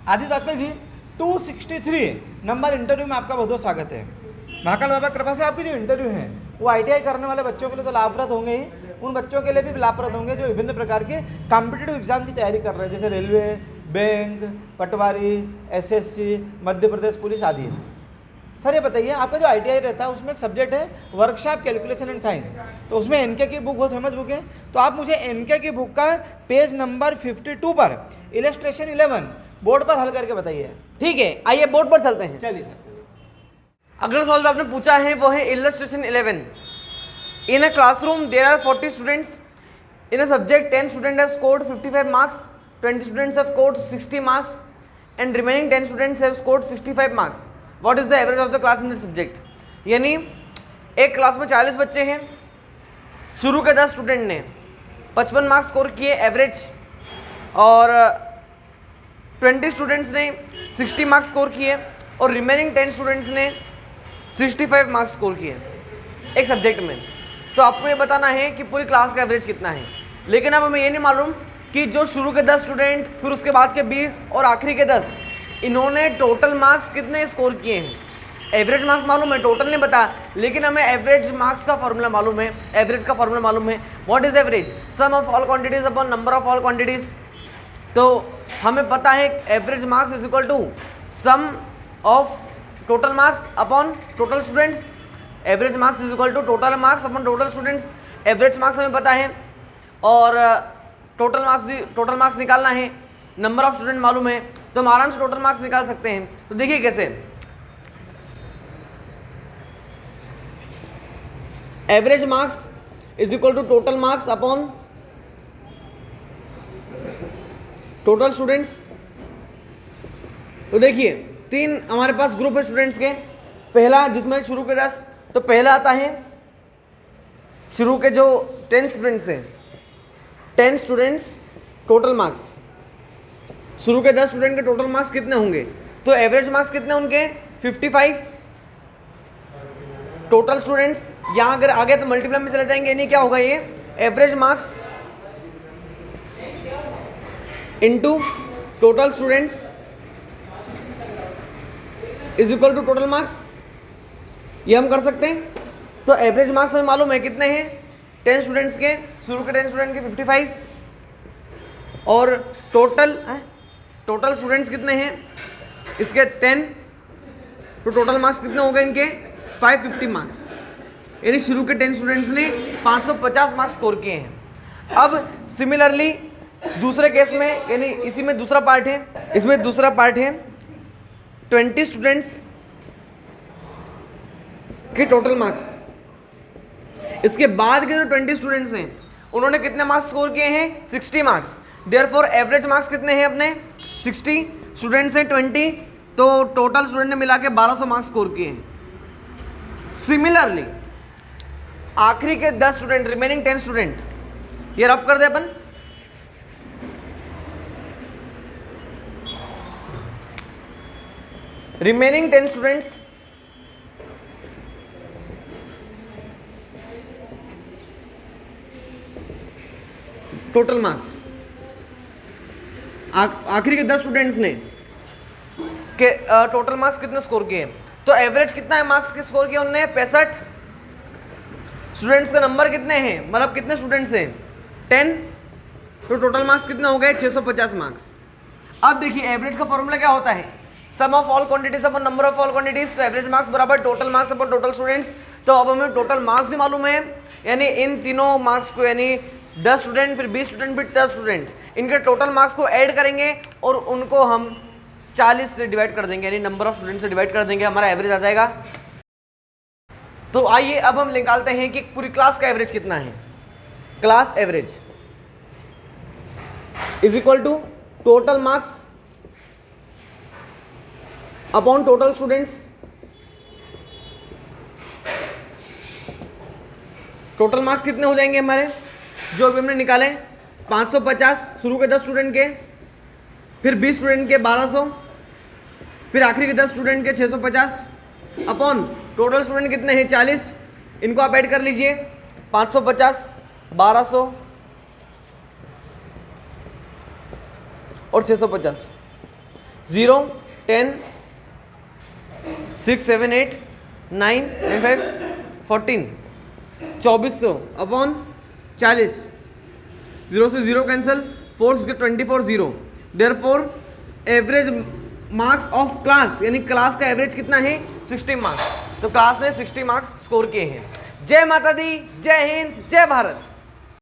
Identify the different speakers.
Speaker 1: Aditya Vajpayee ji 263 number interview में आपका बहुत बहुत स्वागत है। महाकाल बाबा कृपा से आपकी जो इंटरव्यू है वो ITI करने वाले बच्चों के लिए तो लाभप्रद होंगे ही, उन बच्चों के लिए भी लाभप्रद होंगे जो विभिन्न प्रकार के कॉम्पिटिटिव एग्जाम की तैयारी कर रहे हैं, जैसे रेलवे, बैंक, पटवारी, SSC, मध्य प्रदेश पुलिस आदि। सर ये बताइए, आपका जो ITI रहता है उसमें एक सब्जेक्ट है वर्कशॉप कैलकुलेशन एंड साइंस, तो उसमें NK की बुक बहुत फेमस बुक है, तो आप मुझे NK की बुक का पेज नंबर 52 पर इलस्ट्रेशन 11 बोर्ड पर हल करके बताइए।
Speaker 2: ठीक है, आइए बोर्ड पर चलते हैं।
Speaker 1: चलिए सर।
Speaker 2: अगला सवाल जो आपने पूछा है वो है illustration 11। In a classroom there are 40 students in a subject 10 student have scored 55 marks, 20 students have scored 60 marks and remaining 10 students have scored 65 marks. What is the average of the class in this subject. यानी एक class में 40 बच्चे हैं, शुरू के 10 student ने 55 marks score किए average, और 20 स्टूडेंट्स ने 60 मार्क्स स्कोर किए और रिमेनिंग 10 स्टूडेंट्स ने 65 मार्क्स स्कोर किए एक सब्जेक्ट में। तो आपको ये बताना है कि पूरी क्लास का एवरेज कितना है। लेकिन अब हमें ये नहीं मालूम कि जो शुरू के 10 स्टूडेंट, फिर उसके बाद के 20 और आखिरी के 10, इन्होंने टोटल मार्क्स कितने स्कोर किए हैं। एवरेज मार्क्स मालूम है, टोटल नहीं पता, लेकिन हमें एवरेज मार्क्स का फॉर्मूला मालूम है, एवरेज का फॉर्मूला मालूम है। What is average? Sum of all quantities upon number of all quantities. तो हमें पता है average marks is equal to sum of total marks upon total students. Average marks is equal to total marks upon total students. Average marks हमें पता है और total marks निकालना है, नंबर ऑफ स्टूडेंट मालूम है, तो हम आराम से टोटल मार्क्स निकाल सकते हैं। तो देखिए कैसे, average marks is equal to total marks upon total students. तो देखिए 3 हमारे पास ग्रुप है स्टूडेंट्स के। पहला जिसमें शुरू के 10, तो पहला आता है शुरू के जो 10 स्टूडेंट्स हैं, 10 स्टूडेंट्स टोटल मार्क्स। शुरू के 10 स्टूडेंट के टोटल मार्क्स कितने होंगे? तो एवरेज मार्क्स कितने उनके 55। टोटल स्टूडेंट्स यहाँ अगर आगे तो मल्टीप्लाई में चले जाएंगे, यानी क्या होगा ये average marks into total students is equal to total marks. ये हम कर सकते हैं। तो एवरेज मार्क्स हमें मालूम है कितने हैं, 10 स्टूडेंट्स के, शुरू के 10 स्टूडेंट के 55, और टोटल स्टूडेंट्स कितने हैं इसके 10, तो टोटल मार्क्स कितने हो गए इनके 550 मार्क्स। यानी शुरू के 10 स्टूडेंट्स ने 550 मार्क्स स्कोर किए हैं। अब सिमिलरली दूसरे केस में, यानी इसी में दूसरा पार्ट है, इसमें दूसरा पार्ट है 20 स्टूडेंट्स के टोटल मार्क्स। इसके बाद के जो 20 स्टूडेंट्स हैं उन्होंने कितने मार्क्स स्कोर किए हैं 60 मार्क्स। देयरफॉर एवरेज मार्क्स कितने हैं अपने 60, स्टूडेंट्स हैं 20, तो टोटल स्टूडेंट ने मिला के 1200 मार्क्स स्कोर किए हैं। सिमिलरली आखिरी के 10 स्टूडेंट, रिमेनिंग 10 स्टूडेंट, ये रब कर दे अपन। रिमेनिंग 10 स्टूडेंट्स टोटल मार्क्स, आखिरी के 10 स्टूडेंट्स ने के टोटल मार्क्स कितने स्कोर किए? तो एवरेज कितना है मार्क्स के स्कोर किए उन्होंने 65। स्टूडेंट्स का नंबर कितने हैं, मतलब कितने स्टूडेंट्स हैं 10, तो टोटल मार्क्स कितने हो गए 650 मार्क्स। अब देखिए एवरेज का फॉर्मूला क्या होता है, sum of all quantities upon number of all quantities. तो एवरेज मार्क्स बराबर total marks upon total students. तो अब हमें टोटल मार्क्स भी मालूम है, यानी इन तीनों मार्क्स को, यानी 10 स्टूडेंट, फिर 20 स्टूडेंट, फिर 10 स्टूडेंट, इनके टोटल मार्क्स को ऐड करेंगे और उनको हम 40 से डिवाइड कर देंगे, यानी नंबर ऑफ स्टूडेंट से डिवाइड कर देंगे, हमारा एवरेज आ जाएगा। तो आइए अब हम निकालते हैं कि पूरी क्लास का एवरेज कितना है। Class average is equal to total marks upon total students. Total marks कितने हो जाएंगे हमारे जो अभी हमने निकाले 550, शुरू के 10 स्टूडेंट के, फिर 20 स्टूडेंट के 1200, फिर आखिरी के 10 स्टूडेंट के 650, अपॉन टोटल स्टूडेंट कितने हैं 40। इनको आप ऐड कर लीजिए, 550, 1200 और 650। 0, 10, 6, 7, 8, 9 and 5, 14, 2400 अपॉन 40, 0 से 0 cancel, 4 6 24 0. Therefore average marks of class यानी क्लास का एवरेज कितना है 60 मार्क्स. तो क्लास ने 60 मार्क्स स्कोर किए हैं. जय माता दी, जय हिंद, जय भारत.